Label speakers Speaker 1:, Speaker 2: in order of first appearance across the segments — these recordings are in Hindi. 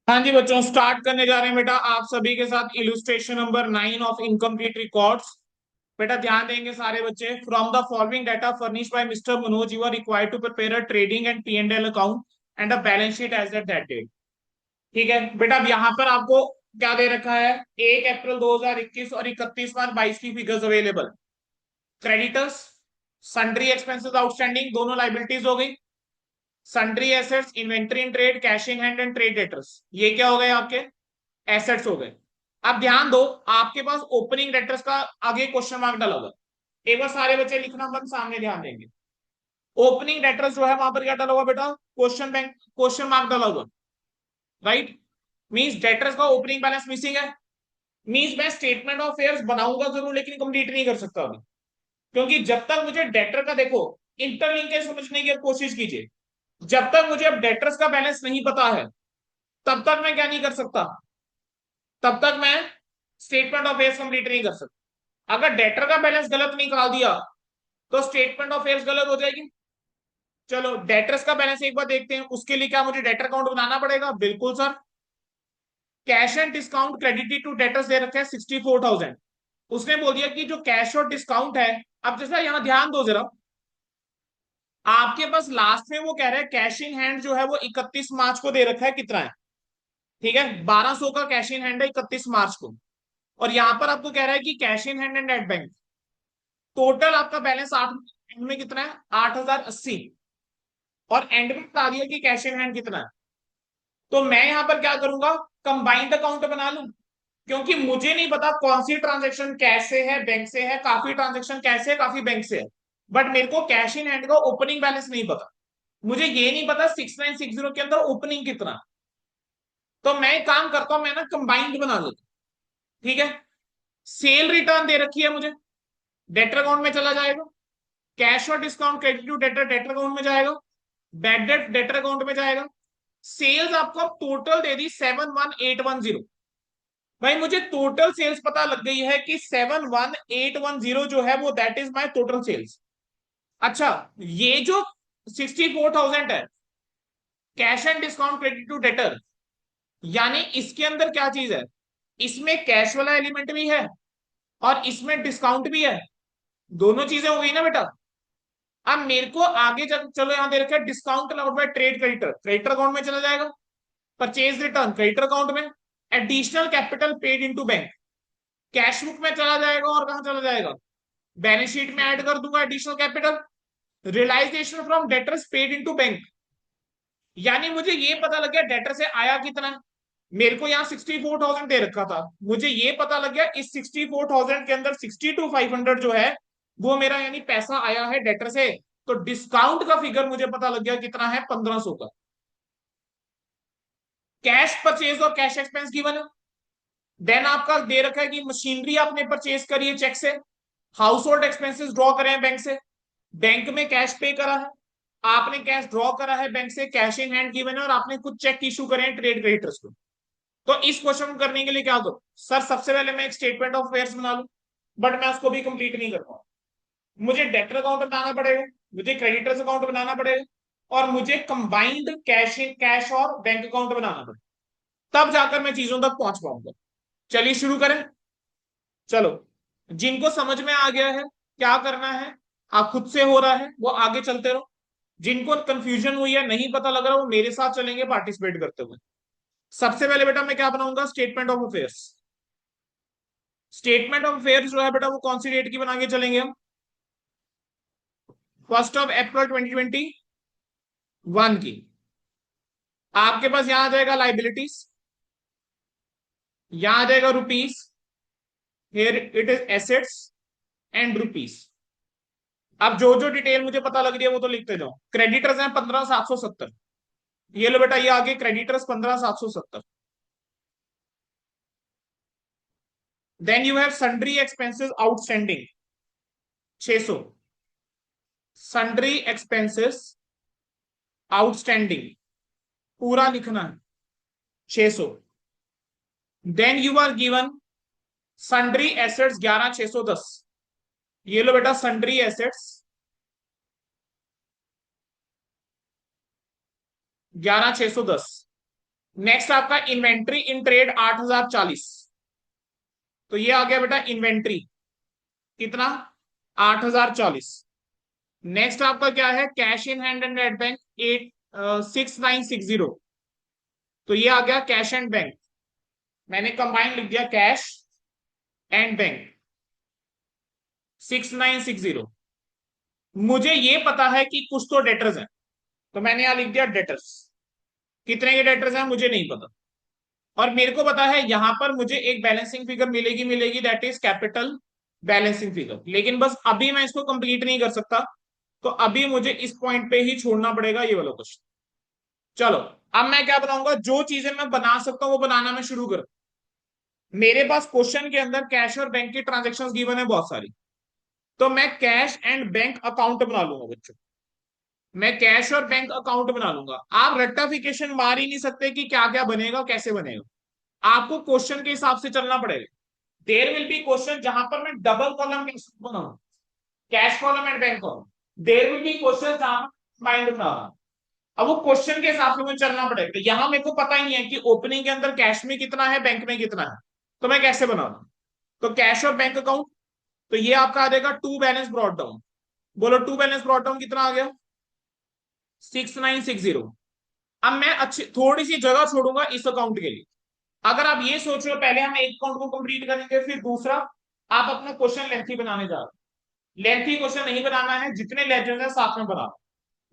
Speaker 1: हाँ जी बच्चों, स्टार्ट करने जा रहे हैं बेटा आप सभी के साथ illustration number 9 of incomplete records. बेटा ध्यान देंगे सारे बच्चे। From the following data furnished by mister Manoj you are required to prepare a trading and P&L account and a balance sheet as at that date. ठीक है बेटा, अब यहाँ पर आपको क्या दे रखा है? 1 अप्रैल 2021 और 31 मार्च 22 की figures available. Creditors, sundry expenses outstanding दोनों लाइबिलिटीज हो गई। Sundry assets, inventory in trade, cash in hand and trade debtors, ये क्या हो गए आपके? एसेट्स हो गए। अब ध्यान दो, आपके पास ओपनिंग डेटर्स का आगे क्वेश्चन मार्क डाला हुआ। एक बार सारे बच्चे लिखना बंद, सामने ध्यान देंगे। ओपनिंग डेटर्स जो है वहां पर क्या डाला हुआ बेटा? क्वेश्चन मार्क डाला हुआ। राइट? मींस डेटर्स का ओपनिंग बैलेंस मिसिंग है। मींस मैं स्टेटमेंट ऑफ अफेयर्स बनाऊंगा जरूर लेकिन कंप्लीट नहीं कर सकता अभी, क्योंकि जब तक मुझे डेटर का, देखो, इंटरलिंकेज समझने की कोशिश कीजिए। जब तक मुझे अब डेटर्स का बैलेंस नहीं पता है तब तक मैं क्या नहीं कर सकता? तब तक मैं स्टेटमेंट ऑफ अफेयर्स कंप्लीट नहीं कर सकता। अगर डेटर का बैलेंस गलत निकाल दिया तो स्टेटमेंट ऑफ अफेयर्स गलत हो जाएगी। चलो डेटर्स का बैलेंस एक बार देखते हैं। उसके लिए क्या मुझे डेटर अकाउंट बनाना पड़ेगा? बिल्कुल sir. Cash and discount credited to debtors दे रखे हैं 64,000। उसने बोल दिया कि जो कैश और डिस्काउंट है, अब जैसा यहां ध्यान दो जरा, आपके पास लास्ट में वो कह रहा है कैश इन हैंड जो है वो 31 मार्च को दे रखा है, कितना है? ठीक है, 1200 का कैश इन हैंड है 31 मार्च को। और यहां पर आपको कह रहा है कि cash in hand and net bank, total आपका बैलेंस आठ एंड में कितना है? 8,080। और एंड में बता दिया कि कैश इन हैंड कितना है। तो मैं यहां पर क्या करूंगा? कंबाइंड अकाउंट बना लूं, क्योंकि मुझे नहीं पता कौन सी ट्रांजेक्शन कैश से है बैंक से है। काफी ट्रांजेक्शन कैश से है, काफी बैंक से है, बट मेरे को कैश इन हैंड का ओपनिंग बैलेंस नहीं पता। मुझे ये नहीं पता 6960 के अंदर ओपनिंग कितना। तो मैं एक काम करता हूं, मैं ना कंबाइंड बना लेता हूं। ठीक है, सेल रिटर्न दे रखी है मुझे, डेटर अकाउंट में चला जाएगा। कैश और discount credit to debtor debtor account में जाएगा। बैड डेट डेटर अकाउंट में जाएगा। सेल्स आपको टोटल दे दी 71,810। भाई मुझे टोटल सेल्स पता लग गई है कि 71,810 जो है वो that is my total sales. अच्छा, ये जो 64,000 है cash and discount credit to debtor, यानी इसके अंदर क्या चीज है? इसमें कैश वाला एलिमेंट भी है और इसमें डिस्काउंट भी है। दोनों चीजें हो गई ना बेटा। अब मेरे को आगे जब, चलो यहां दे रखा है discount allowed by trade creditor, creditor account में चला जाएगा। परचेज रिटर्न क्रेडिटर अकाउंट में। Additional capital paid into bank cash book में चला जाएगा। और कहां चला जाएगा? बैलेंस शीट में ऐड कर दूंगा additional capital. Realisation from debtors paid into bank, यानी मुझे ये पता लग गया डेटर से आया कितना है। मेरे को यहाँ 64,000 दे रखा था, मुझे ये पता लग गया इस 64,000 के अंदर 62,500 जो है वो मेरा यानी पैसा आया है डेटर से। तो डिस्काउंट का फिगर मुझे पता लग गया कितना है? 1,500 का। कैश परचेज और कैश एक्सपेंस गिवन है। देन आपका दे रखा है कि मशीनरी आपने परचेज करी है चेक से। हाउस होल्ड एक्सपेंसेस ड्रॉ करे हैं बैंक से। बैंक में कैश पे करा है। आपने कैश ड्रॉ करा है बैंक से, कैश इन हैंड गिवन है, और आपने कुछ चेक इशू करे हैं ट्रेड क्रेडिटर्स को। तो इस क्वेश्चन को करने के लिए क्या करूं सर? सबसे पहले मैं एक स्टेटमेंट ऑफ अफेयर्स बना लूं, बट मैं उसको भी कंप्लीट नहीं कर पाऊं। मुझे डेटर अकाउंट बनाना पड़ेगा, मुझे क्रेडिटर्स अकाउंट बनाना पड़ेगा, और मुझे कंबाइंड कैश इन कैश और बैंक अकाउंट बनाना पड़ेगा। तब जाकर मैं चीजों तक पहुंच पाऊंगा। चलिए शुरू करें। चलो, जिनको समझ में आ गया है क्या करना है, आप खुद से हो रहा है वो आगे चलते रहो। जिनको कंफ्यूजन हुई है, नहीं पता लग रहा, वो मेरे साथ चलेंगे पार्टिसिपेट करते हुए। सबसे पहले बेटा मैं क्या बनाऊंगा? Statement of affairs. Statement of affairs जो है बेटा वो कौन सी डेट की बना के चलेंगे हम? 1 अप्रैल 2021 की। आपके पास यहां आ जाएगा लाइबिलिटीज, यहां आ जाएगा rupees, here it is assets and rupees. अब जो जो डिटेल मुझे पता लग रही है वो तो लिखते जाओ। क्रेडिटर्स हैं 15,770। ये लो बेटा, ये आगे creditors 15,770। Then you have sundry expenses outstanding 600। Sundry expenses outstanding पूरा लिखना है 600। Then you are given sundry assets 11,610। ये लो बेटा सन्ड्री एसेट्स 11,610। नेक्स्ट आपका इन्वेंट्री इन ट्रेड 8040, तो ये आ गया बेटा इन्वेंट्री कितना 8040। नेक्स्ट आपका क्या है cash in hand and net bank 86960, तो ये आ गया कैश एंड बैंक, मैंने कंबाइन लिख दिया कैश एंड बैंक 6960। मुझे ये पता है कि कुछ तो डेटर्स हैं, तो मैंने यहां लिख दिया डेटर्स, कितने के डेटर्स हैं मुझे नहीं पता। और मेरे को पता है यहां पर मुझे एक बैलेंसिंग फिगर मिलेगी मिलेगी that is capital balancing figure, लेकिन बस अभी मैं इसको कंप्लीट नहीं कर सकता, तो अभी मुझे इस पॉइंट पे ही छोड़ना पड़ेगा ये वाला क्वेश्चन। चलो, अब मैं क्या बनाऊंगा, जो चीजें मैं बना सकता हूं वो बनाना मैं शुरू कर। मेरे पास क्वेश्चन के अंदर कैश और बैंक की ट्रांजेक्शन्स गिवन है बहुत सारी, तो मैं कैश एंड बैंक अकाउंट बना लूंगा बच्चों, मैं कैश और बैंक अकाउंट बना लूंगा। आप रट्टाफिकेशन मार ही नहीं सकते कि क्या क्या बनेगा कैसे बनेगा, आपको क्वेश्चन के हिसाब से चलना पड़ेगा। देयर विल बी क्वेश्चन जहां पर मैं डबल कॉलम बनाऊं, cash column and bank column, there will be question जहां पर माइंड बना, अब वो क्वेश्चन के हिसाब से मुझे चलना पड़ेगा। तो यहां मेरे को पता ही नहीं है कि ओपनिंग के अंदर कैश में कितना है बैंक में कितना है, तो मैं कैसे बनाऊं। तो कैश और बैंक अकाउंट, तो ये आपका आ जाएगा टू बैलेंस ब्रॉट डाउन, बोलो टू बैलेंस ब्रॉट डाउन कितना आ गया 6960। अब मैं अच्छी थोड़ी सी जगह छोड़ूंगा इस अकाउंट के लिए। अगर आप ये सोच रहे हो पहले हम एक अकाउंट को कंप्लीट करेंगे फिर दूसरा, आप अपना क्वेश्चन लेंथी बनाने जा रहे हो, लेंथी क्वेश्चन नहीं बनाना है, जितने लेजेंड है साथ में बना।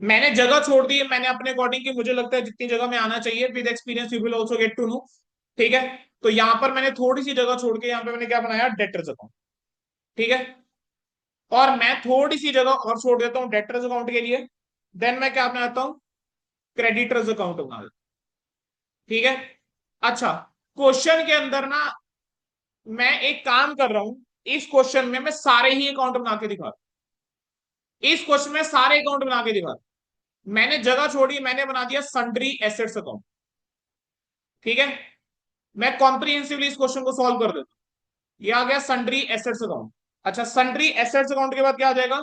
Speaker 1: मैंने जगह छोड़ दी है, मैंने अपने अकॉर्डिंग की मुझे लगता है जितनी जगह में आना चाहिए, with experience you will also get to know. ठीक है, तो यहां पर मैंने थोड़ी सी जगह छोड़ के यहाँ पे मैंने क्या बनाया डेटर्स अकाउंट। ठीक है, और मैं थोड़ी सी जगह और छोड़ देता हूँ डेटर्स अकाउंट के लिए, देन मैं क्या बनाता हूँ क्रेडिटर्स अकाउंट बना देता हूं। ठीक है, अच्छा क्वेश्चन के अंदर ना मैं एक काम कर रहा हूं, इस क्वेश्चन में मैं सारे ही अकाउंट बना के दिखा रहा हूं। इस क्वेश्चन में सारे अकाउंट बना के दिखा रहा हूं। मैंने जगह छोड़ी, मैंने बना दिया सन्ड्री एसेट्स अकाउंट। ठीक है, मैं कॉम्प्रिहेंसिवली इस क्वेश्चन को सॉल्व कर देता हूं। ये आ गया सन्ड्री एसेट्स अकाउंट। अच्छा, सन्ड्री एसेट्स अकाउंट के बाद क्या आ जाएगा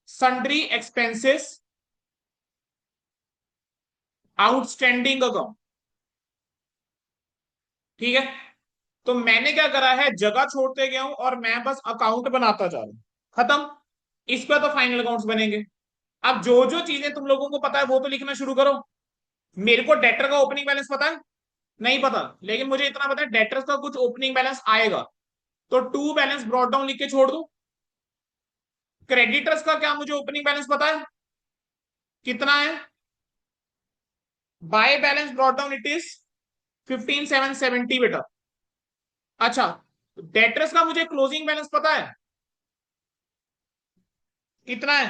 Speaker 1: सन्ड्री एक्सपेंसेस आउटस्टैंडिंग अकाउंट। ठीक है, तो मैंने क्या करा है जगह छोड़ते गया हूं और मैं बस अकाउंट बनाता जा रहा हूं, खत्म। इस पे तो फाइनल अकाउंट्स बनेंगे। अब जो जो चीजें तुम लोगों को पता है वो तो लिखना शुरू करो। मेरे को डेटर का ओपनिंग बैलेंस पता है नहीं पता, लेकिन मुझे इतना पता है डेटर्स का कुछ ओपनिंग बैलेंस आएगा, तो टू बैलेंस ब्रॉट डाउन लिख के छोड़ दो। क्रेडिटर्स का क्या मुझे ओपनिंग बैलेंस पता है कितना है, by balance brought down it is 15770 बेटा। अच्छा, डेटर्स का मुझे क्लोजिंग बैलेंस पता है कितना है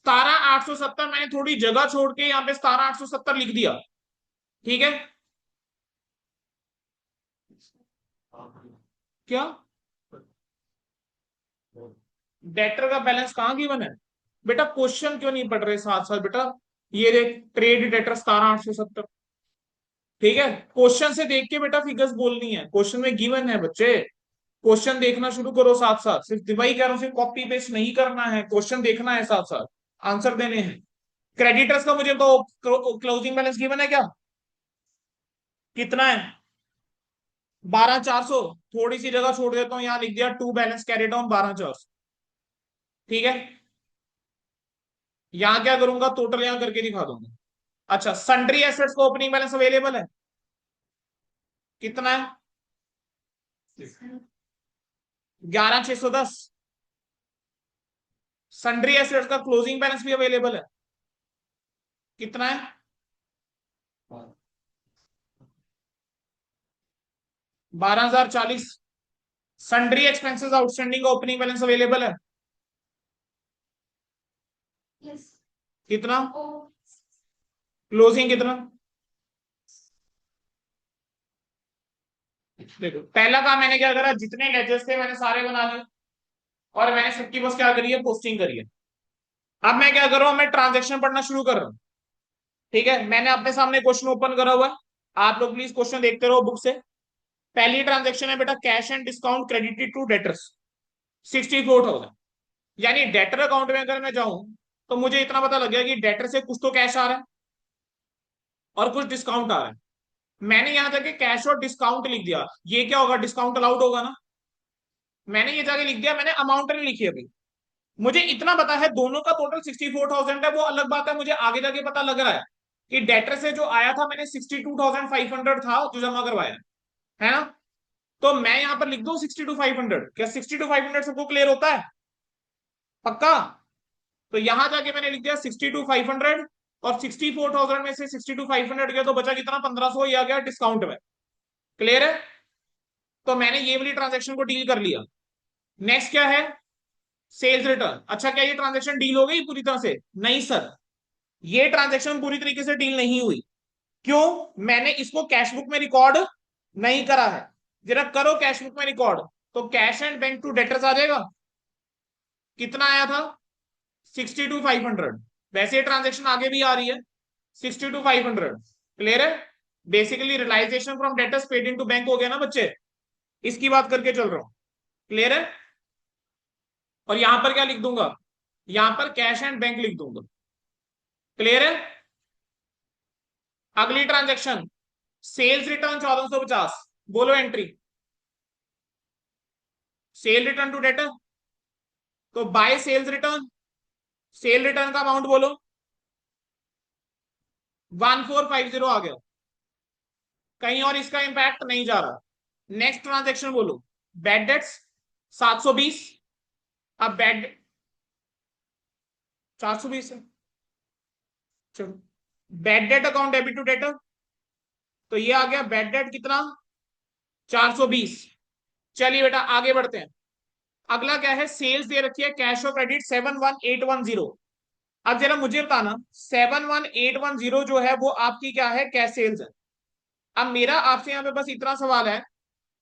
Speaker 1: 17870, मैंने थोड़ी जगह छोड़ के यहाँ पे 17870 लिख दिया। ठीक है, क्या डेटर का बैलेंस कहाँ गिवन है बेटा, क्वेश्चन क्यों नहीं पढ़ रहे साथ साथ बेटा। ये देख ट्रेड डेटर 17870। ठीक है, क्वेश्चन से देख के बेटा फिगर्स बोलनी है, क्वेश्चन में गिवन है बच्चे, क्वेश्चन देखना शुरू करो साथ साथ, सिर्फ वही कह रहा हूँ सिर्फ कॉपी पेस्ट नहीं करना है, क्वेश्चन देखना है साथ साथ, आंसर देने हैं। क्रेडिटर्स का मुझे तो क्लोजिंग बैलेंस गिवन है क्या कितना है 12400, थोड़ी सी जगह छोड़ देता हूँ यहाँ लिख दिया टू बैलेंस कैरी डाउन 12400। ठीक है, यहां क्या करूंगा टोटल यहां करके दिखा दूंगा। अच्छा, सन्ड्री एसेट्स को ओपनिंग बैलेंस अवेलेबल है कितना है 11610। सन्ड्री एसेट्स का क्लोजिंग बैलेंस भी अवेलेबल है कितना है 12040। सन्ड्री एक्सपेंसेस आउटस्टैंडिंग का ओपनिंग बैलेंस अवेलेबल है कितना, क्लोजिंग कितना। देखो पहला काम मैंने क्या करा, जितने लेजर्स थे मैंने सारे बना लिए, और मैंने सबकी बस क्या करी है पोस्टिंग करी है। अब मैं क्या कर रहा हूं, मैं ट्रांजेक्शन पढ़ना शुरू कर रहा हूं। ठीक है, मैंने अपने सामने क्वेश्चन ओपन करा हुआ है, आप लोग प्लीज क्वेश्चन देखते रहो बुक से। पहली ट्रांजेक्शन है बेटा cash and discount credited to debtors 64,000, यानी डेटर अकाउंट में अगर मैं जाऊं तो मुझे इतना पता लग गया कि डेटर से कुछ तो कैश आ रहा है। और कुछ डिस्काउंट आ रहा है। मैंने यहां जाके कैश और डिस्काउंट लिख दिया, ये क्या होगा, डिस्काउंट अलाउड होगा ना। मैंने ये जाके लिख दिया, मैंने अमाउंट नहीं लिखी अभी। मुझे इतना पता है दोनों का टोटल 64,000 है, वो अलग बात है, मुझे आगे जाके पता लग रहा है कि डेटर से जो आया था मैंने 62,500 था जो जमा करवाया है ना। तो मैं यहां पर लिख दूं 62,500, क्या 62,500 सबको क्लियर होता है, पक्का। तो यहां जाके मैंने लिख दिया 62,500, और 64,000 में से 62,500 गया तो बचा कितना, 1,500 ही आ गया डिस्काउंट में। क्लियर है। तो मैंने ये वाली ट्रांजेक्शन को डील कर लिया। नेक्स्ट क्या है, सेल्स रिटर्न। अच्छा, क्या ये ट्रांजेक्शन डील हो गई पूरी तरह से, नहीं सर, ये ट्रांजेक्शन पूरी तरीके से डील नहीं हुई। क्यों, मैंने इसको कैश बुक में रिकॉर्ड नहीं करा है। जरा करो कैश बुक में रिकॉर्ड, तो cash and bank to debtors आ जाएगा, कितना आया था 62,500। वैसे ट्रांजेक्शन आगे भी आ रही है 62,500। क्लियर है। Basically realisation from debtors paid in to bank हो गया ना बच्चे, इसकी बात करके चल रहा हूं। क्लियर है। और यहां पर क्या लिख दूंगा, यहां पर कैश एंड बैंक लिख दूंगा। क्लियर है। अगली ट्रांजेक्शन, सेल्स रिटर्न 1450, बोलो entry, sale return to debtor. तो by sales return, sale return का अमाउंट बोलो, 1450 आ गया, कहीं और इसका इंपैक्ट नहीं जा रहा। नेक्स्ट ट्रांजेक्शन बोलो, बैड डेट्स 720। अब बैड 420 है, चलो bad debt account debit to debtor, तो ये आ गया बैड डेट कितना, 420। चलिए बेटा आगे बढ़ते हैं। अगला क्या है, सेल्स दे रखी है कैश और क्रेडिट 71810। अब जरा मुझे बताना 71810 जो है वो आपकी क्या है, कैश सेल्स है। अब मेरा आपसे यहाँ पे बस इतना सवाल है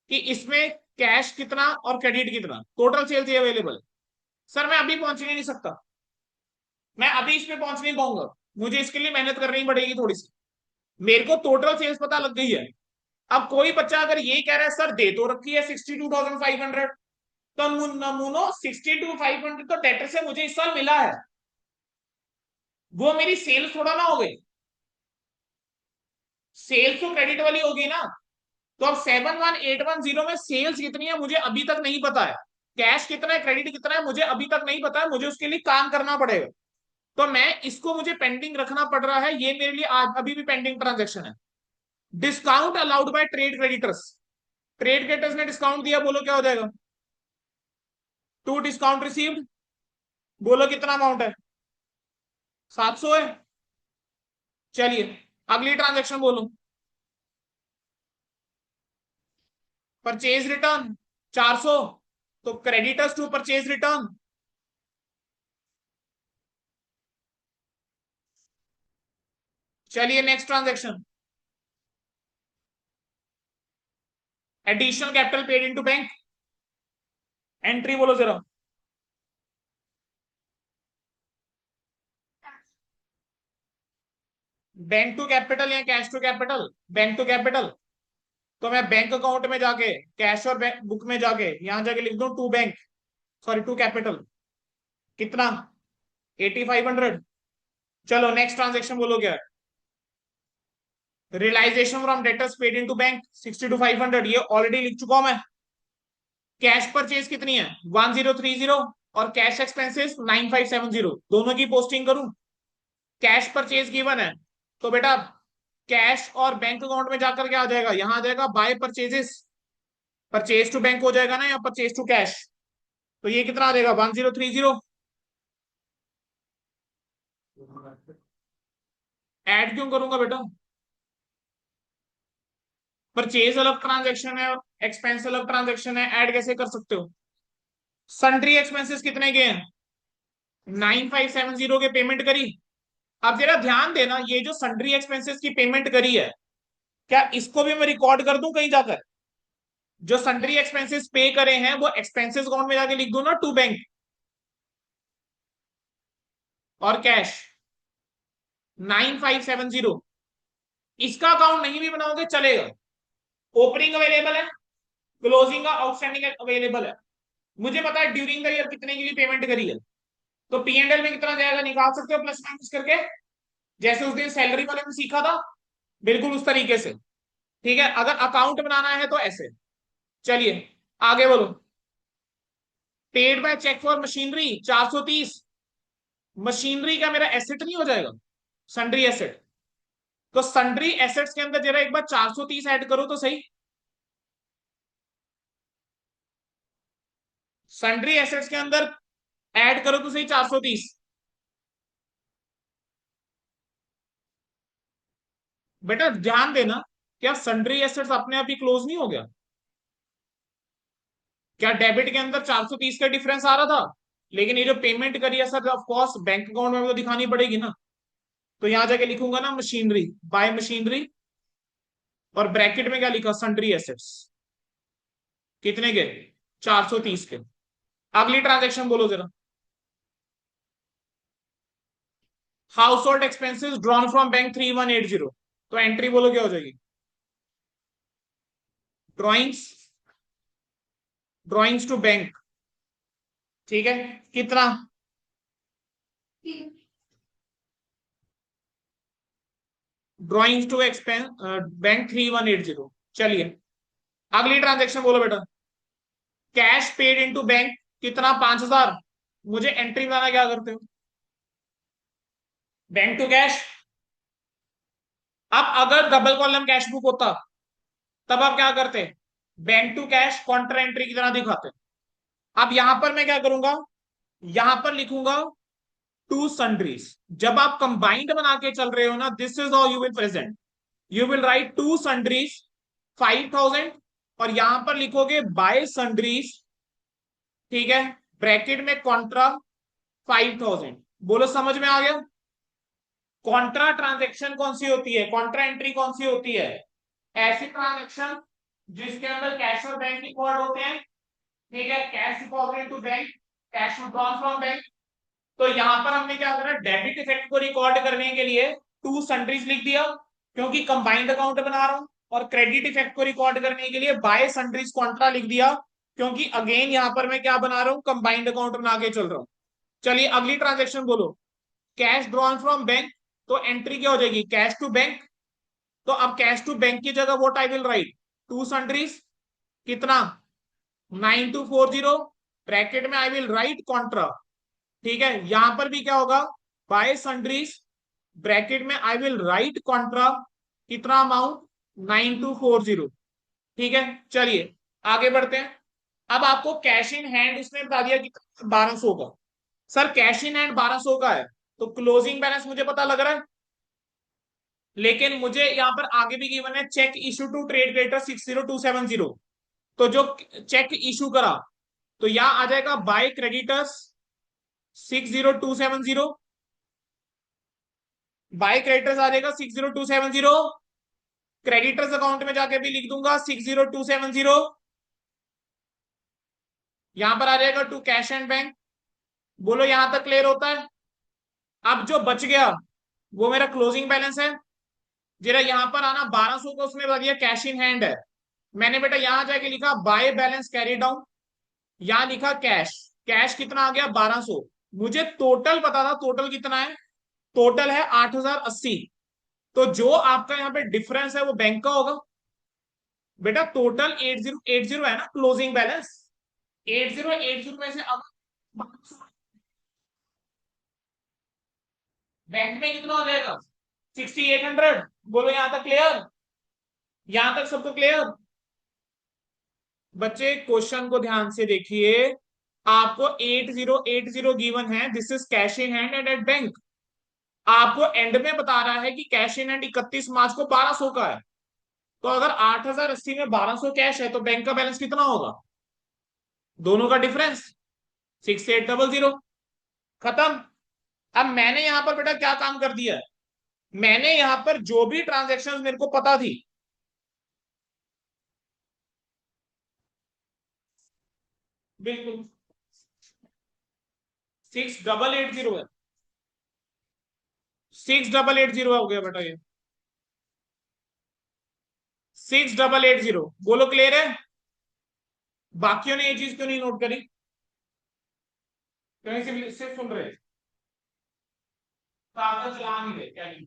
Speaker 1: कि इसमें कैश कितना और क्रेडिट कितना, टोटल सेल्स ये अवेलेबल है। सर मैं अभी पहुंच नहीं सकता, मैं अभी इस पे पहुंच नहीं पाऊंगा, मुझे इसके लिए मेहनत करनी पड़ेगी थोड़ी सी। मेरे को टोटल सेल्स पता लग गई है। अब कोई बच्चा अगर ये कह रहा है सर दे तो रखी है 62,500, तो नमूनो 62,500 तो डेटर से मुझे इस साल मिला है, वो मेरी सेल्स थोड़ा ना हो गई, सेल्स तो क्रेडिट वाली होगी ना। तो अब 71810 में सेल्स कितनी है मुझे अभी तक नहीं पता है, कैश कितना है क्रेडिट कितना है मुझे अभी तक नहीं पता है, मुझे उसके लिए काम करना पड़ेगा। तो मैं इसको मुझे पेंडिंग रखना पड़ रहा है, ये मेरे लिए आज अभी भी पेंडिंग ट्रांजेक्शन है। Discount allowed by trade creditors, trade creditors ने डिस्काउंट दिया, बोलो क्या हो जाएगा, टू डिस्काउंट रिसीव्ड, बोलो कितना अमाउंट है, 700 है। चलिए अगली ट्रांजेक्शन बोलो, परचेज रिटर्न 400, तो क्रेडिटर्स टू परचेज रिटर्न। चलिए next transaction, additional capital paid into bank, entry बोलो जरा। बैंक टू कैपिटल या cash to capital, bank to capital. तो मैं बैंक अकाउंट में जाके कैश और बैंक बुक में जाके यहां जाके लिख दूं to bank, sorry to capital, कितना 8500। चलो नेक्स्ट ट्रांजेक्शन बोलो क्या है, realisation from debtors paid into bank 62,500, ये ऑलरेडी लिख चुका हूं मैं। कैश परचेज कितनी है 1030, और कैश एक्सपेंसेस 9570, दोनों की पोस्टिंग करूं। कैश परचेज गिवन है, तो बेटा कैश और बैंक अकाउंट में जाकर क्या आ जाएगा, यहां आ जाएगा by purchases, purchase to bank हो जाएगा ना, या परचेज टू कैश। तो ये कितना आ जाएगा 1030। ऐड क्यों करूंगा बेटा, परचेज अलग ट्रांजेक्शन है और एक्सपेंस अलग ट्रांजेक्शन है, ऐड कैसे कर सकते हो। सन्ड्री एक्सपेंसेस कितने के हैं, 9570 के पेमेंट करी। अब जरा ध्यान देना, ये जो सन्ड्री एक्सपेंसेस की पेमेंट करी है, क्या इसको भी मैं रिकॉर्ड कर दूं कहीं जाकर, जो सन्ड्री एक्सपेंसेस पे करे हैं वो एक्सपेंसेस अकाउंट में जाके लिख दूं ना, टू बैंक और कैश 9570। इसका अकाउंट नहीं भी बनाओगे चलेगा, ओपनिंग अवेलेबल है, क्लोजिंग का आउटस्टैंडिंग अवेलेबल है। मुझे पता है ड्यूरिंग द ईयर कितने की भी पेमेंट करी है, तो पी एंड एल में कितना जाएगा निकाल सकते हो प्लस माइनस करके, जैसे उस दिन सैलरी वाले में सीखा था। बिल्कुल उस तरीके से। ठीक है, अगर अकाउंट बनाना है तो ऐसे। चलिए आगे बोलो। Paid by cheque for machinery 430। Machinery का मेरा एसेट नहीं हो जाएगा, सन्ड्री एसेट। तो सन्ड्री एसेट्स के अंदर जरा एक बार 430 ऐड करो तो सही। सन्ड्री एसेट्स के अंदर ऐड करो तो सही 430। बेटा ध्यान देना, क्या सन्ड्री एसेट्स अपने आप ही क्लोज नहीं हो गया? क्या डेबिट के अंदर 430 का डिफरेंस आ रहा था? लेकिन ये जो पेमेंट करी है sir, of course bank account में तो दिखानी पड़ेगी ना। तो यहां जाके लिखूंगा ना मशीनरी, बाय मशीनरी, और ब्रैकेट में क्या लिखा, सन्ड्री एसेट्स। कितने के? 430 के। अगली ट्रांजेक्शन बोलो जरा। Household expenses drawn from bank 3180। तो एंट्री बोलो क्या हो जाएगी? Drawings, drawings to bank. ठीक है, कितना? Drawings to expense bank 3180। चलिए अगली ट्रांजेक्शन बोलो बेटा। कैश पेड इनटू बैंक, कितना? 5000। मुझे एंट्री बनाना, क्या करते हो? Bank to cash. अब अगर डबल कॉलम कैश बुक होता तब आप क्या करते? Bank to cash contra entry की तरह दिखाते। अब यहां पर मैं क्या करूंगा, यहां पर लिखूंगा टू सन्ड्रीज। जब आप कंबाइंड बना के चल रहे हो ना, this is how you will present. You will write to sundries 5000, और यहां पर लिखोगे बाय सन्ड्रीज, ठीक है, ब्रैकेट में कॉन्ट्रा 5000। बोलो समझ में आ गया? कॉन्ट्रा ट्रांजेक्शन कौन सी होती है, कॉन्ट्रा एंट्री कौन सी होती है? ऐसी ट्रांजेक्शन जिसके अंदर कैश और बैंक रिकॉर्ड होते हैं। ठीक है, cash deposit to bank, cash withdrawn from bank. तो यहां पर हमने क्या करा, डेबिट इफेक्ट को रिकॉर्ड करने के लिए टू सन्ड्रीज लिख दिया, क्योंकि कंबाइंड अकाउंट बना रहा हूं। और क्रेडिट इफेक्ट को रिकॉर्ड करने के लिए बाय सन्ड्रीज कॉन्ट्रा लिख दिया, क्योंकि अगेन यहां पर मैं क्या बना रहा हूं, कंबाइंड अकाउंट बना के चल रहा हूं। चलिए अगली ट्रांजेक्शन बोलो। कैश ड्रॉन फ्रॉम बैंक, तो एंट्री क्या हो जाएगी, कैश टू बैंक। तो अब कैश टू बैंक की जगह what I will write, to sundries, कितना? 9240, ब्रैकेट में आई विल राइट कॉन्ट्रा। ठीक है, यहां पर भी क्या होगा, बाय सन्ड्रीज, ब्रैकेट में आई विल राइट कॉन्ट्रा, कितना अमाउंट, 9240। ठीक है, चलिए आगे बढ़ते हैं। अब आपको कैश इन हैंड उसने बता दिया कि 1200 का। सर कैश इन हैंड 1200 का है, तो क्लोजिंग बैलेंस मुझे पता लग रहा है, लेकिन मुझे यहां पर आगे भी गिवन है cheque issue to trade creditor 60270। तो जो चेक इशू करा, तो यहां आ जाएगा बाय क्रेडिटर्स 60270। बाय क्रेडिटर्स आ जाएगा 60270। क्रेडिटर्स अकाउंट में जाके भी लिख दूंगा 60270। यहां पर आ जाएगा टू कैश एंड बैंक। बोलो यहां तक क्लियर होता है? अब जो बच गया वो मेरा क्लोजिंग बैलेंस है। जरा यहां पर आना, 1200 को उसने बता दिया कैश इन हैंड है। मैंने बेटा यहां जाके लिखा बाय बैलेंस कैरी डाउन, यहां लिखा कैश। कैश कितना आ गया, 1200। मुझे टोटल पता था, टोटल कितना है, टोटल है 8080। तो जो आपका यहाँ पे डिफरेंस है वो बैंक का होगा। बेटा टोटल 8080 है ना क्लोजिंग बैलेंस। 8080 में से अब बैंक में कितना हो जाएगा, 6800। बोलो यहां तक क्लियर? यहां तक सबको क्लियर? बच्चे क्वेश्चन को ध्यान से देखिए। आपको 8080 गिवन है, this is cash in hand and at bank. आपको एंड में बता रहा है कि कैश इन हैंड 31 मार्च को 1200 का है। तो अगर 8080 में 1200 कैश है तो बैंक का बैलेंस कितना होगा, दोनों का डिफरेंस 6800। खत्म। अब मैंने यहां पर बेटा क्या काम कर दिया है, मैंने यहां पर जो भी ट्रांजेक्शन मेरे को पता थी, बिल्कुल 6880 है, 6880 हो गया बेटा ये, 6880। बोलो क्लियर है? बाकियों ने ये चीज क्यों नहीं नोट करी, क्यों सिर्फ सुन रहे, कागज चला नहीं रहे क्या नहीं?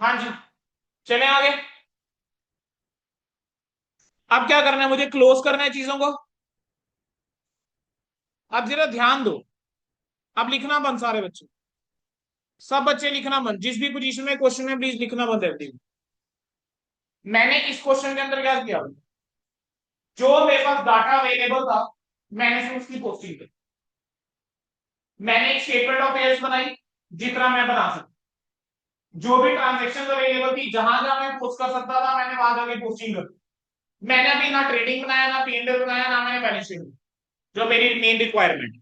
Speaker 1: हाँ जी, चले आगे। अब क्या करना है, मुझे क्लोज करना है चीजों को। अब जरा ध्यान दो, अब लिखना बंद सारे बच्चे, सब बच्चे लिखना बंद, जिस भी पोजीशन में क्वेश्चन में प्लीज लिखना बंद है। मैंने इस क्वेश्चन के अंदर क्या किया, जो मेरे पास डाटा अवेलेबल था मैंने सिर्फ उसकी पोस्टिंग की। मैंने एक स्टेटमेंट ऑफ फेयर्स बनाई जितना मैं बना सकता, जो भी ट्रांजेक्शन अवेलेबल थी, जहां जहां मैं पोस्ट कर सकता था मैंने वहां जाके पोस्टिंग कर दी। मैंने अभी ना ट्रेडिंग बनाया, ना पीएनएल बनाया, ना मैंने बैलेंस शीट, जो मेरी मेन रिक्वायरमेंट।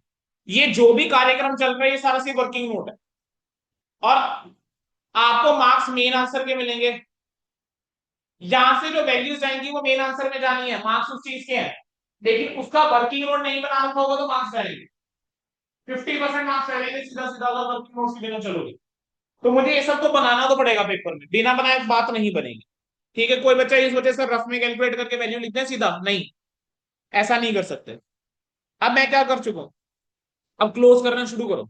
Speaker 1: ये जो भी कार्यक्रम चल रहा है ये सारा सिर्फ वर्किंग नोट है। और आपको मार्क्स मेन आंसर के मिलेंगे, यहां से जो वैल्यूज जाएंगी वो मेन आंसर में जानी है, मार्क्स उस चीज के हैं। लेकिन उसका वर्किंग नोट नहीं बना रखा होगा तो मार्क्स जाएंगे, 50% मार्क्स रहेंगे सीधा सीधा, अगर वर्किंग नोट से लेना चलोगे। तो मुझे ये सब तो बनाना तो पड़ेगा पेपर में, बिना बनाए बात नहीं बनेगी। ठीक है, कोई बच्चा इस वजह से रफ में कैलकुलेट करके वैल्यू लिखते हैं सीधा, नहीं, ऐसा नहीं कर सकते। अब मैं क्या कर चुका हूं, अब क्लोज करना शुरू करो।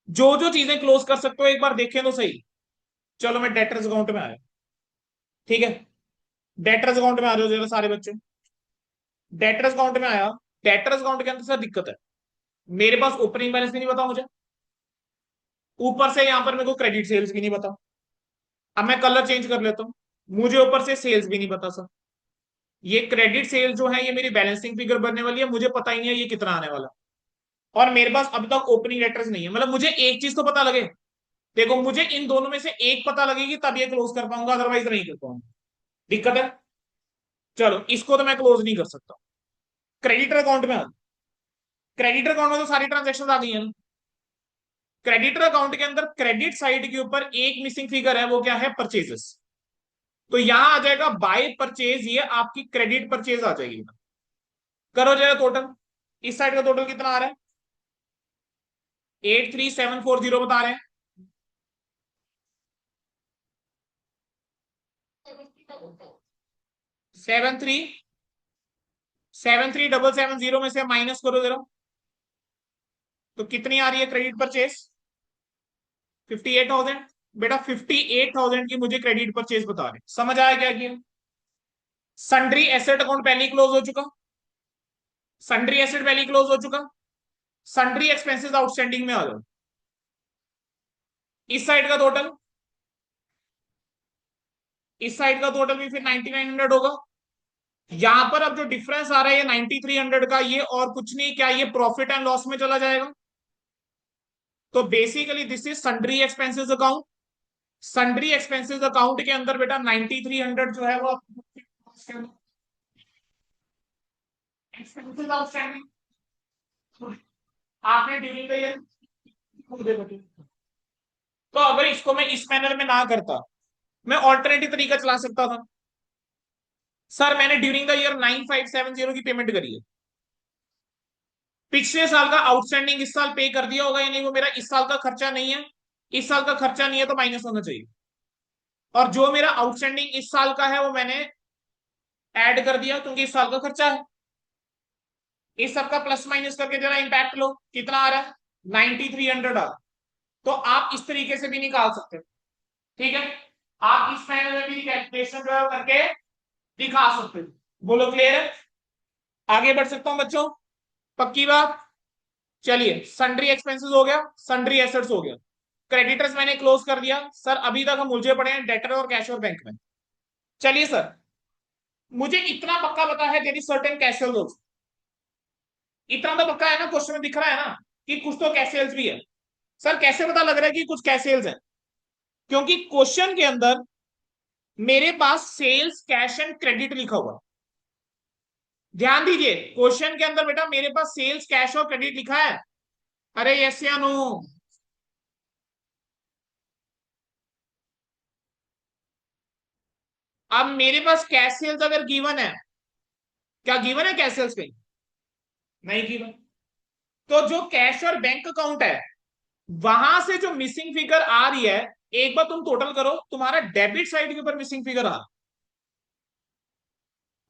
Speaker 1: जो जो चीजें क्लोज कर सकते हो एक बार देखें तो सही। चलो मैं डेटर्स अकाउंट में आया, ठीक है, डेटर्स अकाउंट में आ जाओ जरा सारे बच्चे। डेटर्स अकाउंट में आया, डेटर्स अकाउंट के अंदर सर दिक्कत है, मेरे पास ओपनिंग बैलेंस भी नहीं पता मुझे, ऊपर से यहां पर मेरे को क्रेडिट सेल्स भी नहीं पता। अब मैं कलर चेंज कर लेता हूं, मुझे ऊपर से सेल्स भी नहीं पता सर। ये क्रेडिट सेल जो है ये मेरी बैलेंसिंग फिगर बनने वाली है, मुझे पता ही नहीं है ये कितना आने वाला। और मेरे पास अभी तक ओपनिंग लेटर्स नहीं है, मतलब मुझे एक चीज तो पता लगे। देखो मुझे इन दोनों में से एक पता लगेगी तब ये क्लोज कर पाऊंगा, अदरवाइज नहीं कर पाऊंगा। दिक्कत है। चलो इसको तो मैं क्लोज नहीं कर सकता। क्रेडिटर अकाउंट में आ, क्रेडिटर अकाउंट में तो सारी ट्रांजेक्शन आ गई है। क्रेडिटर अकाउंट के अंदर क्रेडिट साइड के ऊपर एक मिसिंग फिगर है, वो क्या है, परचेजेस। तो यहां आ जाएगा बाय परचेज, ये आपकी क्रेडिट परचेज आ जाएगी। करो जरा टोटल, इस साइड का टोटल कितना आ रहा है, 83740 बता रहे हैं। 73770 में से माइनस करो जरा, तो कितनी आ रही है क्रेडिट परचेज, 58,000। बेटा 58,000 की मुझे क्रेडिट परचेज बता रहे, समझ आया क्या किया। सन्ड्री एसेट अकाउंट पहले ही क्लोज हो चुका, सन्ड्री एसेट पहले ही क्लोज हो चुका। सन्ड्री एक्सपेंसेस आउटस्टैंडिंग में आ जाओ, इस साइड का टोटल, इस साइड का टोटल भी फिर 9900 होगा। यहां पर अब जो डिफरेंस आ रहा है ये 9300 का, ये और कुछ नहीं, क्या ये प्रॉफिट एंड लॉस में चला जाएगा। तो basically this is sundry expenses account. Sundry expenses account के अंदर बेटा 9300 जो है वो एक्सपेंसेस आउटस्टैंडिंग आपने ड्यूरिंग द ईयर। तो अगर इसको मैं इस मैनर में ना करता, मैं ऑल्टरनेटिव तरीका चला सकता था। सर मैंने ड्यूरिंग द ईयर 9570 की पेमेंट करी है, पिछले साल का आउटस्टैंडिंग इस साल पे कर दिया होगा या नहीं, वो मेरा इस साल का खर्चा नहीं है, इस साल का खर्चा नहीं है तो माइनस होना चाहिए। और जो मेरा आउटस्टैंडिंग इस साल का है वो मैंने ऐड कर दिया क्योंकि इस साल का खर्चा है। इस सब का प्लस माइनस करके जरा इंपैक्ट लो, कितना आ रहा है, 9300 आ रहा है। तो आप इस तरीके से भी निकाल सकते हो, ठीक है, आप इस मैनर में भी कैलकुलेशन जो है करके दिखा सकते हो। बोलो क्लियर है, आगे बढ़ सकता हूं बच्चों, पक्की बात। चलिए सन्ड्री एक्सपेंसेस हो गया, सन्ड्री एसेट्स हो गया, क्रेडिटर्स मैंने क्लोज कर दिया। सर अभी तक हम उलझे पड़े हैं डेटर और कैश और बैंक में। चलिए सर, मुझे इतना पक्का पता है there is certain cash sales, इतना तो पक्का है ना, क्वेश्चन में दिख रहा है ना कि कुछ तो कैश सेल्स भी है। सर कैसे पता लग रहा है कि कुछ कैश सेल्स है, क्योंकि क्वेश्चन के अंदर मेरे पास सेल्स कैश एंड क्रेडिट लिखा हुआ। ध्यान दीजिए क्वेश्चन के अंदर बेटा मेरे पास सेल्स कैश और क्रेडिट लिखा है। अरे यस या नो, अब मेरे पास कैश सेल्स अगर गिवन है, क्या गिवन है कैश सेल्स कहीं, नहीं गिवन। तो जो कैश और बैंक अकाउंट है वहां से जो मिसिंग फिगर आ रही है, एक बार तुम टोटल करो, तुम्हारा डेबिट साइड के ऊपर मिसिंग फिगर आ रहा है,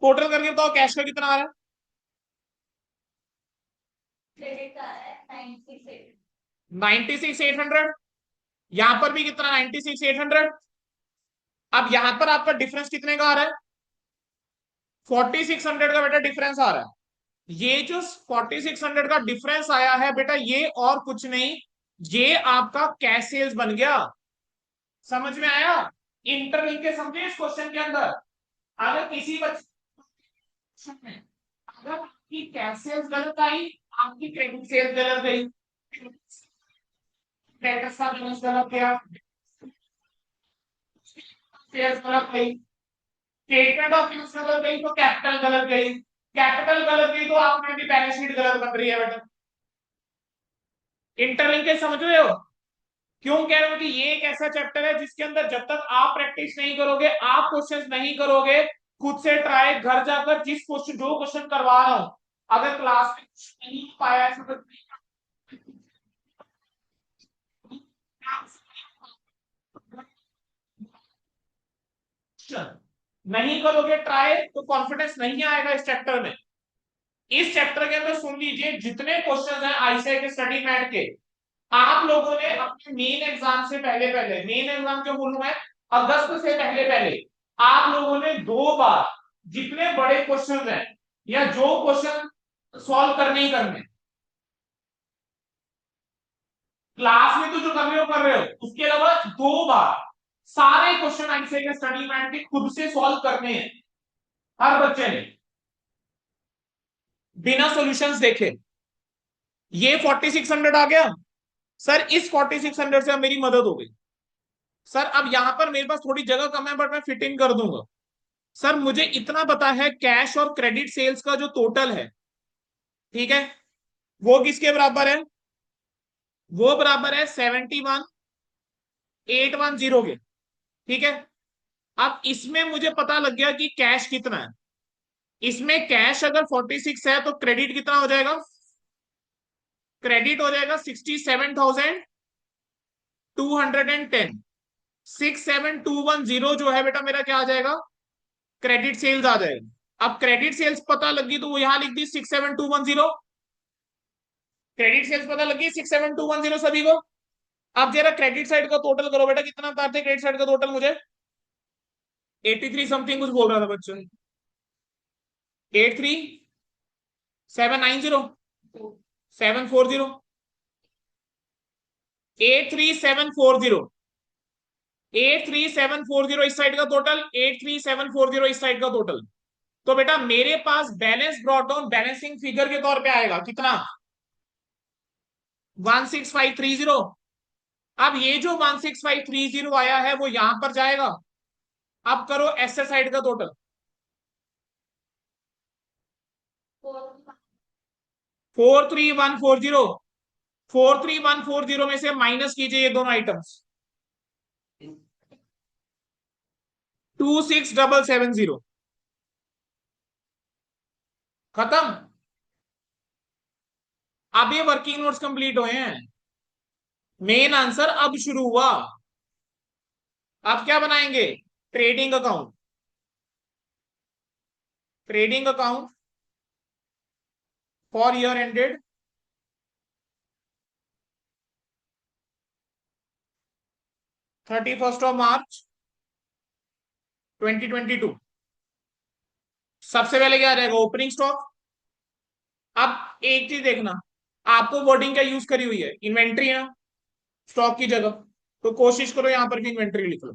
Speaker 1: टोटल करके बताओ कैश का कितना आ रहा है,
Speaker 2: क्रेडिट का है 96,800।
Speaker 1: 96,800। यहां पर भी कितना, 96,800। अब यहां पर आपका डिफरेंस कितने का आ रहा है? 4600 का बेटा डिफरेंस आ रहा है। ये जो 4600 का डिफरेंस आया है बेटा, ये और कुछ नहीं, ये आपका कैश सेल्स बन गया। समझ में आया? इंटरलिंक के समझे इस क्वेश्चन के अंदर। अगर किसी बच्चे में अगर आपकी कैश सेल्स गलत आई, आपकी क्रेडिट सेल्स गलत गई, क्रेडिट का बैलेंस गलत गया, सेल्स गलत गई, स्टेटमेंट ऑफ यूज गलत गई तो कैपिटल गलत गई, कैपिटल गलत गई तो आप में भी बैलेंस शीट गलत बन रही है बेटा। इंटरलिंकेज समझ रहे हो? क्यों कह रहे हो कि ये एक ऐसा चैप्टर है जिसके अंदर जब तक आप प्रैक्टिस नहीं करोगे, आप क्वेश्चंस नहीं करोगे, खुद से ट्राई घर जाकर, जिस क्वेश्चन जो क्वेश्चन करवा रहा हूं, अगर क्लास में कुछ नहीं पाया है समझ नहीं करोगे ट्राई तो कॉन्फिडेंस नहीं आएगा इस चैप्टर में। इस चैप्टर के अंदर सुन लीजिए, जितने क्वेश्चन हैं आईसीआई के स्टडी मैट के, आप लोगों ने अपने मेन एग्जाम से पहले पहले, मेन एग्जाम क्यों बोलूं मैं, अगस्त से पहले पहले आप लोगों ने 2 बार जितने बड़े क्वेश्चन हैं या जो क्वेश्चन सॉल्व करने ही करने, क्लास में तो जो कर रहे हो उसके अलावा 2 बार सारे क्वेश्चन आंसर के स्टडी मैट के खुद से सॉल्व करने हैं हर बच्चे ने, बिना सॉल्यूशंस देखे। ये 4600 आ गया सर, इस 4600 से अब मेरी मदद हो गई सर। अब यहां पर मेरे पास थोड़ी जगह कम है बट मैं फिट इन कर दूंगा। सर मुझे इतना पता है, कैश और क्रेडिट सेल्स का जो टोटल है, ठीक है, वो किसके बराबर है? वो बराबर है 71810 के। ठीक है, अब इसमें मुझे पता लग गया कि कैश कितना है। इसमें कैश अगर 46 है तो क्रेडिट कितना हो जाएगा? क्रेडिट हो जाएगा 67,210। 67210 जो है बेटा मेरा क्या आ जाएगा? क्रेडिट सेल्स आ जाएगा। अब क्रेडिट सेल्स पता लगी तो वो यहां लिख दी 67210। क्रेडिट सेल्स पता लगी 67210 सभी को। अब जरा क्रेडिट साइड का टोटल करो बेटा, कितना उतारते क्रेडिट साइड का टोटल? मुझे 83 समथिंग कुछ बोल रहा था बच्चों। 83790, 740, 83740, 83740 इस साइड का टोटल, 83740 इस साइड का टोटल। तो बेटा मेरे पास balance brought down balancing figure के तौर पे आएगा कितना? 16530। अब ये जो 16530 आया है वो यहां पर जाएगा। अब करो एसएस साइड का टोटल। 43140, 43140 में से माइनस कीजिए ये दोनों आइटम्स, 26770। खत्म। अब ये वर्किंग नोट्स कंप्लीट हुए हैं, मेन आंसर अब शुरू हुआ। अब क्या बनाएंगे? Trading account. Trading account for year ended 31 March 2022। सबसे पहले क्या रहेगा? Opening stock. अब एक चीज देखना, आपको वर्डिंग क्या यूज करी हुई है? इन्वेंट्री है ना स्टॉक की जगह, तो कोशिश करो यहां पर भी इन्वेंट्री लिख लो।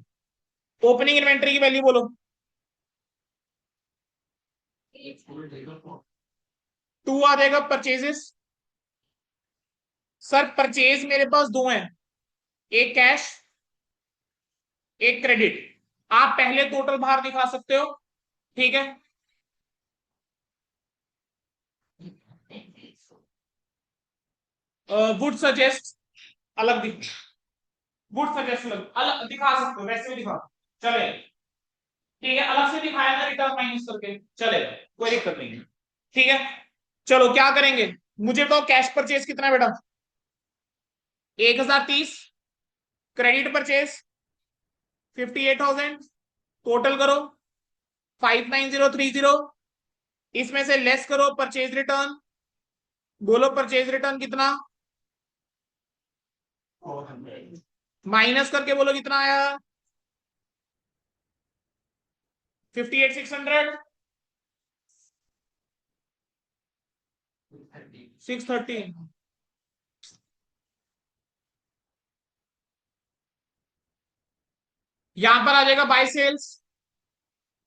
Speaker 1: ओपनिंग इन्वेंट्री की वैल्यू बोलो। 2 आ जाएगा परचेजेस। सर परचेज मेरे पास दो हैं, एक कैश एक क्रेडिट। आप पहले टोटल बाहर दिखा सकते हो, ठीक है। वुड सजेस्ट अलग दिख, वुड सजेस्ट अलग अलग दिखा सकते हो, वैसे भी दिखा चले, ठीक है। अलग से दिखाया था रिटर्न माइनस करके, चले कोई दिक्कत नहीं है, ठीक है। चलो क्या करेंगे, मुझे तो कैश परचेज कितना है बेटा? 1030। Credit purchase 58,000। टोटल करो 59030। इसमें से लेस करो परचेज रिटर्न। बोलो परचेज रिटर्न कितना? माइनस करके बोलो कितना आया? 58,600, 630। यहां पर आ जाएगा बाय सेल्स।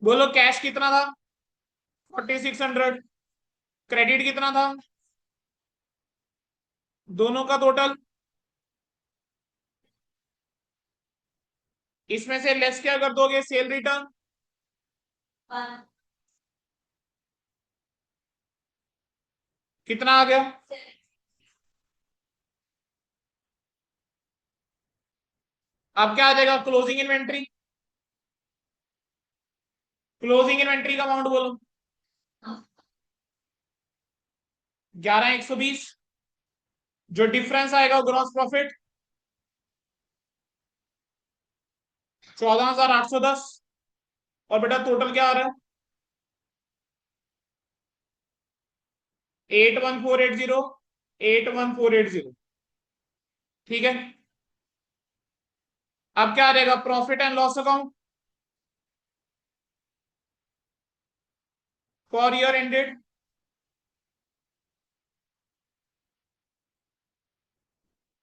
Speaker 1: बोलो कैश कितना था? 4600। क्रेडिट कितना था? दोनों का टोटल। इसमें से लेस क्या कर दोगे? Cell return.
Speaker 2: 1
Speaker 1: कितना आ गया?
Speaker 2: 7
Speaker 1: अब क्या आ जाएगा? Closing inventory. क्लोजिंग इन्वेंट्री का अमाउंट बोलो। 11,120। जो डिफरेंस आएगा ग्रॉस प्रॉफिट 14,810। और बेटा टोटल क्या आ रहा है? 81480। 81480। ठीक है। अब क्या आ जाएगा? Profit and loss account for year ended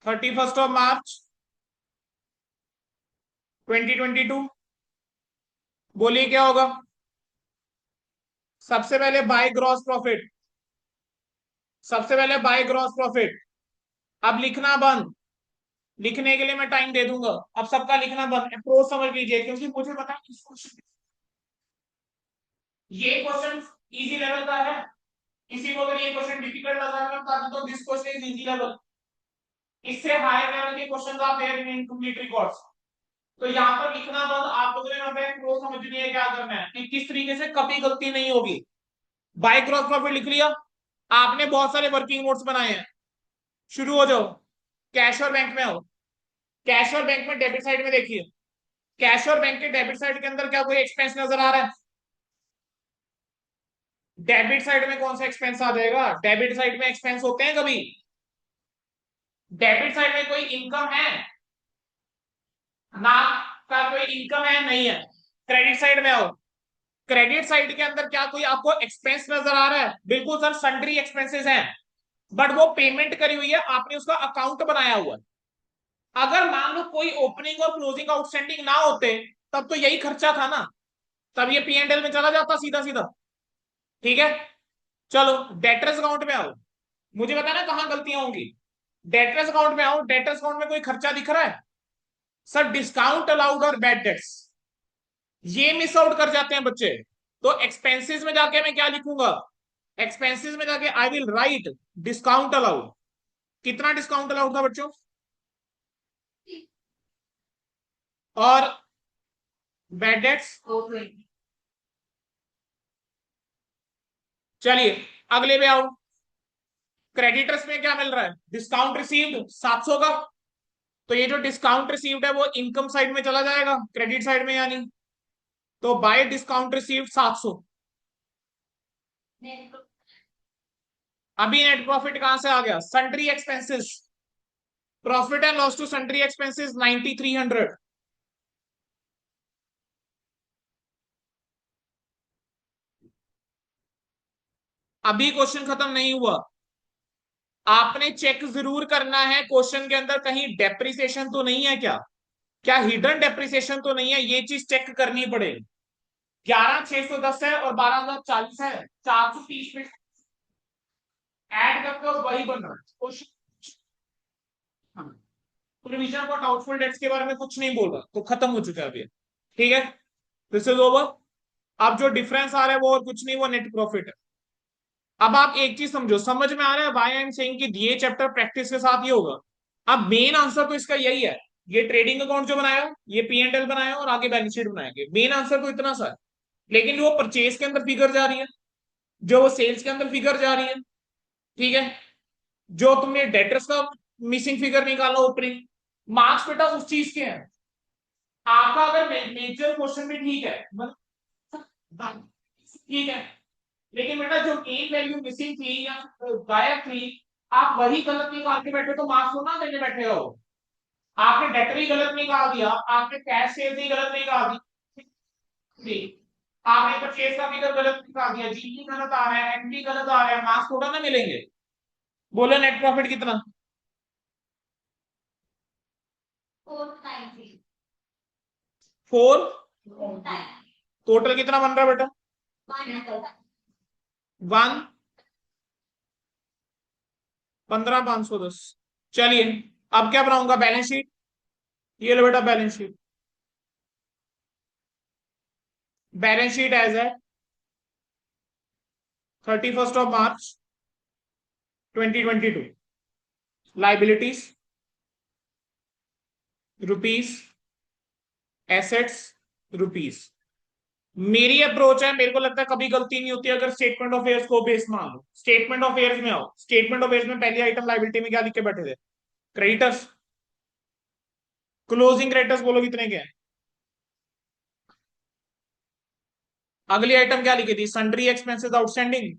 Speaker 1: 31 March 2022। बोलिए क्या होगा? सबसे पहले बाय ग्रॉस प्रॉफिट। सबसे पहले बाय ग्रॉस प्रॉफिट। अब लिखना बंद। लिखने के लिए मैं टाइम दे दूंगा। अब सबका लिखना बंद। अप्रोच समझ लीजिए, क्योंकि मुझे पता है इस क्वेश्चन, ये क्वेश्चन इजी लेवल का है। किसी को अगर ये क्वेश्चन डिफिकल्ट लगा है तब तो this question is easy level. इससे हायर लेवल के क्वेश्चन आप दे रहे हैं इनकम्प्लीट रिकॉर्ड्स। तो यहाँ पर लिखना बंद। आप लोगों ने यहाँ पे अप्रोच समझनी है क्या करना है, कि किस तरीके से कभी गलती नहीं होगी। बाय ग्रॉस प्रॉफिट लिख लिया। आपने बहुत सारे वर्किंग नोट्स बनाए हैं। शुरू हो जाओ। कैश और बैंक में आओ। कैश और बैंक में डेबिट साइड में देखिए। कैश और बैंक के डेबिट साइड के अंदर क्या कोई एक्सपेंस नजर आ रहा है? डेबिट साइड में कौन सा एक्सपेंस आ जाएगा? डेबिट साइड में एक्सपेंस होते हैं कभी? डेबिट साइड में कोई इनकम है? ना का कोई इनकम है? नहीं है। क्रेडिट साइड में आओ। क्रेडिट साइड के अंदर क्या कोई आपको एक्सपेंस नजर आ रहा है? बिल्कुल सर, सन्ड्री एक्सपेंसेस हैं। बट वो पेमेंट करी हुई है, आपने उसका अकाउंट बनाया हुआ है। अगर मान लो कोई ओपनिंग और क्लोजिंग आउटस्टैंडिंग ना होते, तब तो यही खर्चा था ना। तब ये P&L में चला जाता सीधा सीधा। ठीक है। चलो डेटर्स अकाउंट में आओ। मुझे पता है ना कहां गलतियां होंगी। डेटर्स अकाउंट में आओ। डेटर्स अकाउंट में कोई खर्चा दिख रहा है? सर डिस्काउंट अलाउड और बैड डेट्स, ये मिस आउट कर जाते हैं बच्चे। तो एक्सपेंसेस में जाके मैं क्या लिखूंगा? एक्सपेंसेस में जाके आई विल राइट डिस्काउंट अलाउड। कितना डिस्काउंट अलाउड था बच्चों? और बैड डेट्स? चलिए अगले पे आओ। क्रेडिटर्स में क्या मिल रहा है? डिस्काउंट रिसीव्ड 700 का। तो ये जो डिस्काउंट रिसीव्ड है वो इनकम साइड में चला जाएगा, क्रेडिट साइड में यानी। तो बाय डिस्काउंट रिसीव्ड 700। अभी नेट प्रॉफिट कहां से आ गया? Sundry expenses. Profit and loss to sundry expenses 9300। अभी क्वेश्चन खत्म नहीं हुआ। आपने चेक जरूर करना है क्वेश्चन के अंदर कहीं डेप्रिसिएशन तो नहीं है क्या? क्या हिडन डेप्रिसिएशन तो नहीं है? ये चीज चेक करनी पड़ेगी। 11,610 है और 12,040 है। 430 में ऐड करके और वही बन रहा है question. Provision for doubtful debts के बारे में कुछ नहीं बोल रहा, तो खत्म हो चुका है अभी। ठीक है, दिस इज ओवर। अब जो डिफरेंस आ रहा है वो और कुछ नहीं, वो नेट प्रॉफिट है। अब आप एक चीज समझो, समझ में आ रहा है व्हाई आई एम सेइंग कि ये चैप्टर प्रैक्टिस के साथ ही होगा। अब मेन आंसर तो इसका यही है। ये ट्रेडिंग अकाउंट जो बनाया, ये P&L बनाया और आगे बैलेंस शीट बनाएंगे। मेन आंसर तो इतना सा है। लेकिन वो परचेज के अंदर फिगर जा रही है, जो वो सेल्स के अंदर फिगर जा रही है। ठीक है। जो तुमने डेटर्स का मिसिंग फिगर निकाला ओपनिंग, मार्क्स बेटा उस चीज के हैं। आपका अगर मेजर क्वेश्चन भी ठीक है, ठीक है, लेकिन बेटा जो मेन वैल्यू मिसिंग थी या गायब थी, आप वही गलत निकाल के बैठे तो मार्क्स थोड़ा ना देने बैठे हो। आपने डेटर ही गलत निकाल दिया, आपने कैश सेल्स ही गलत निकाल दी, आपने परचेज का फिगर गलत दिखा दिया, जीपी गलत आ रहा है, एमपी गलत आ रहा है, मार्क्स थोड़ा ना मिलेंगे। बोलो नेट प्रॉफिट कितना?
Speaker 2: 490
Speaker 1: 4।
Speaker 2: 490
Speaker 1: टोटल कितना बन रहा है बेटा? 1 15,510। चलिए अब क्या बनाऊंगा? Balance sheet. ये लो बेटा balance sheet. Balance sheet as है 31 March 2022। Liabilities rupees, assets rupees. मेरी अप्रोच है, मेरे को लगता है कभी गलती नहीं होती अगर स्टेटमेंट ऑफ एयर्स को बेस मान लो। स्टेटमेंट ऑफ एयर्स में आओ, स्टेटमेंट ऑफ एयर्स में पहली आइटम लाइबिलिटी में क्या लिख के बैठे थे? क्रेडिटर्स। क्लोजिंग क्रेडिटर्स बोलो कितने के हैं? अगली आइटम क्या लिखी थी? Sundry expenses outstanding.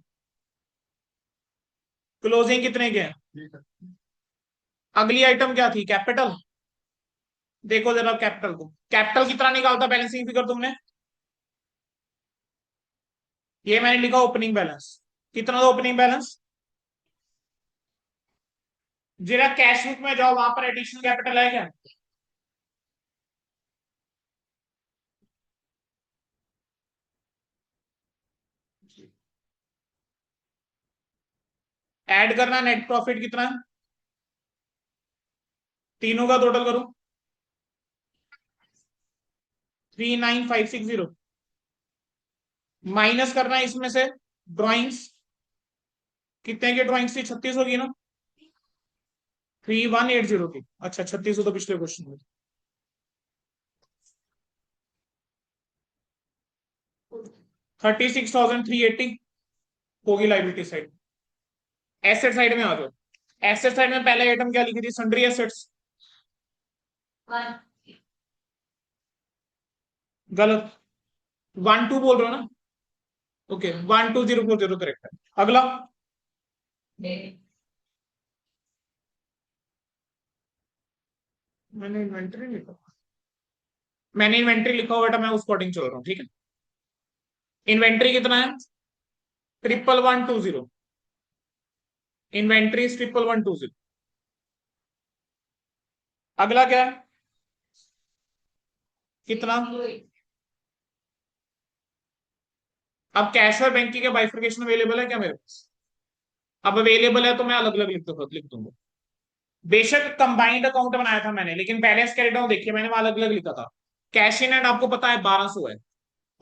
Speaker 1: क्लोजिंग कितने के हैं? अगली आइटम क्या थी? कैपिटल। देखो जरा कैपिटल को, कैपिटल कितना निकालता बैलेंसिंग फिगर तुमने? ये मैंने लिखा ओपनिंग बैलेंस। कितना था ओपनिंग बैलेंस? जरा कैश बुक में जाओ, वहां पर एडिशनल कैपिटल है क्या? ऐड करना, नेट प्रॉफिट कितना है? तीनों का टोटल करो, 39560। माइनस करना इसमें से ड्राइंग्स। कितने की ड्राइंग्स थी? 36 होगी ना? 3180 की। अच्छा 36 तो पिछले क्वेश्चन में। 36,380 होगी लाइबिलिटी साइड। एसेट साइड में आ जाओ। एसेट साइड में पहले आइटम क्या लिखी थी? Sundry assets.
Speaker 2: 1
Speaker 1: गलत। 12 बोल रहे हो ना? ओके 12040 करेक्ट है। अगला मैंने इन्वेंटरी लिखा, मैंने इन्वेंटरी लिखा हुआ बेटा, मैं उस अकॉर्डिंग चल रहा हूँ, ठीक है। इन्वेंटरी कितना है? 11120। इन्वेंटरी 11120। अगला क्या है? कितना? अब कैश और बैंक की क्या बाइफर्केशन अवेलेबल है क्या मेरे पास? अब अवेलेबल है तो मैं अलग अलग लिख दूंगा। बेशक कंबाइंड अकाउंट बनाया था मैंने, लेकिन बैलेंस कैरी डाउन देखिए मैंने वहां अलग अलग लिखा था। कैश इन एंड आपको पता है 1200 है,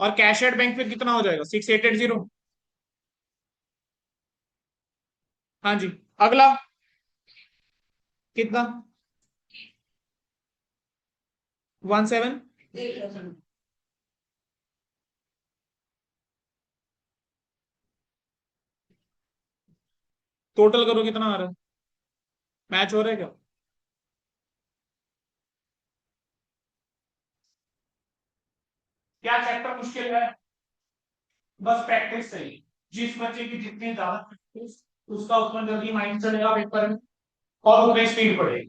Speaker 1: और कैश एट बैंक फिर कितना हो जाएगा? 6880। हाँ जी। अगला कितना? 17। टोटल करो कितना आ रहा है? मैच हो रहा है क्या? क्या चैप्टर मुश्किल है? बस प्रैक्टिस चाहिए। जिस बच्चे की जितनी ज्यादा प्रैक्टिस, उसका उतना जल्दी माइंड चलेगा पेपर में, और उतनी स्पीड बढ़ेगी।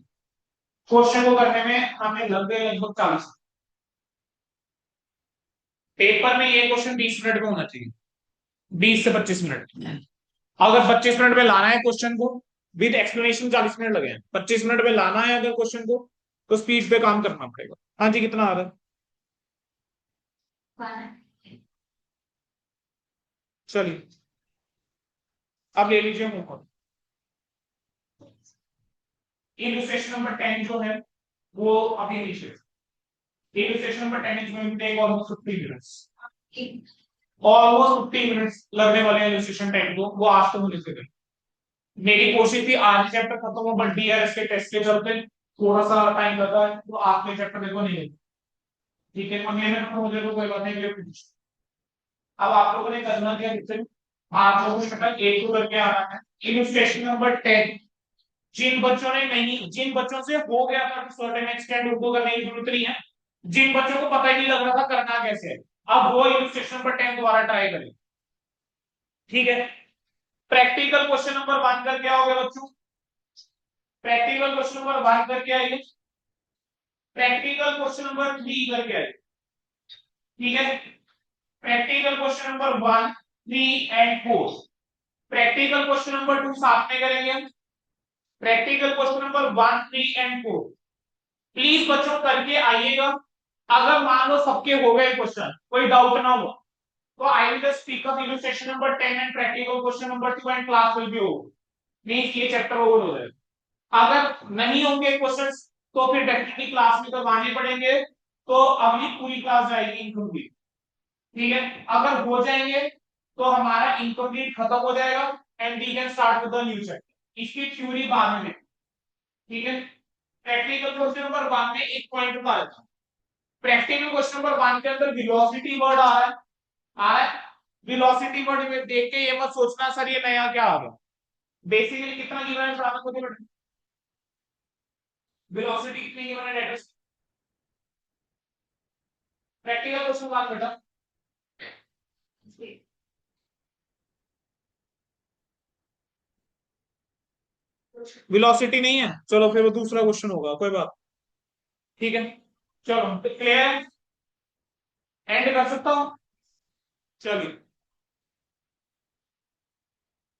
Speaker 1: क्वेश्चन को करने में हमें लग गए लगभग 40। पेपर में ये क्वेश्चन 20 मिनट में होना चाहिए, 20 से 25 मिनट। अगर 25 मिनट में लाना है क्वेश्चन को विद एक्सप्लेनेशन, 40 मिनट लगे हैं। 25 मिनट में लाना है अगर क्वेश्चन को, तो स्पीड पे काम करना पड़ेगा। हाँ जी कितना आ रहा है?
Speaker 2: 1
Speaker 1: चलिए अब ले लीजिए होमवर्क। इलस्ट्रेशन नंबर 10 जो है वो अभी लीजिए। Illustration number 10 is going to take almost 50 minutes. Almost 50 minutes लगने वाले हैं इलस्ट्रेशन 10 को, वो आज तो मुझे से। मेरी कोशिश थी आज चैप्टर खत्म हो, बट डीआरएस के टेस्ट के चलते थोड़ा सा टाइम लगा है, तो आपके चैप्टर मेरे को नहीं है। ठीक है अगले में खत्म हो जाए तो कोई बात नहीं। अब आप लोगों ने करना क्या है, आप लोगों को शक्ल एक को करके आना है। Illustration number 10। जिन बच्चों ने नहीं, जिन बच्चों से हो गया था सर्टेन एक्सटेंड, उनको करने की जरूरत नहीं है। जिन बच्चों को पता ही नहीं लग रहा था करना कैसे है, अब वो इलस्ट्रेशन नंबर 10 दोबारा ट्राई करें। ठीक है। प्रैक्टिकल क्वेश्चन नंबर 1 करके आओगे बच्चों। प्रैक्टिकल क्वेश्चन नंबर 1 करके आइए। प्रैक्टिकल क्वेश्चन नंबर 3 करके आइए। ठीक है। Practical question number 1, 3 and 4। Practical question number 2 साथ में करेंगे। Practical question number 1, 3 and 4 please बच्चों करके आइएगा। अगर मान लो सबके हो गए क्वेश्चन, कोई डाउट ना हो, तो I will just pick up illustration number 10 and practical question number 2 and class will be over. Means ये चैप्टर ओवर हो जाएगा। अगर नहीं होंगे क्वेश्चंस तो फिर डेफिनेटली क्लास में करवाने पड़ेंगे, तो अगली पूरी क्लास जाएगी इनकम्प्लीट। ठीक है, अगर हो जाएंगे तो हमारा इनकम्प्लीट खत्म हो जाएगा and we can start with the new chapter. इसकी थ्योरी बाद में। ठीक है, प्रैक्टिकल क्वेश्चन नंबर 1 में एक पॉइंट बता देता हूं। प्रैक्टिकल क्वेश्चन नंबर 1 के अंदर वेलोसिटी वर्ड आ रहा है, आ रहा है। वेलोसिटी वर्ड में देख के ये मत सोचना सर ये नया क्या आ गया। बेसिकली कितना गिवन है बता दो बेटा, वेलोसिटी कितनी गिवन है डेटा। प्रैक्टिकल क्वेश्चन 1 बेटा, वेलोसिटी नहीं है, चलो फिर वो दूसरा क्वेश्चन होगा, कोई बात। ठीक है, चलो क्लियर, एंड कर सकता हूं। चलिए।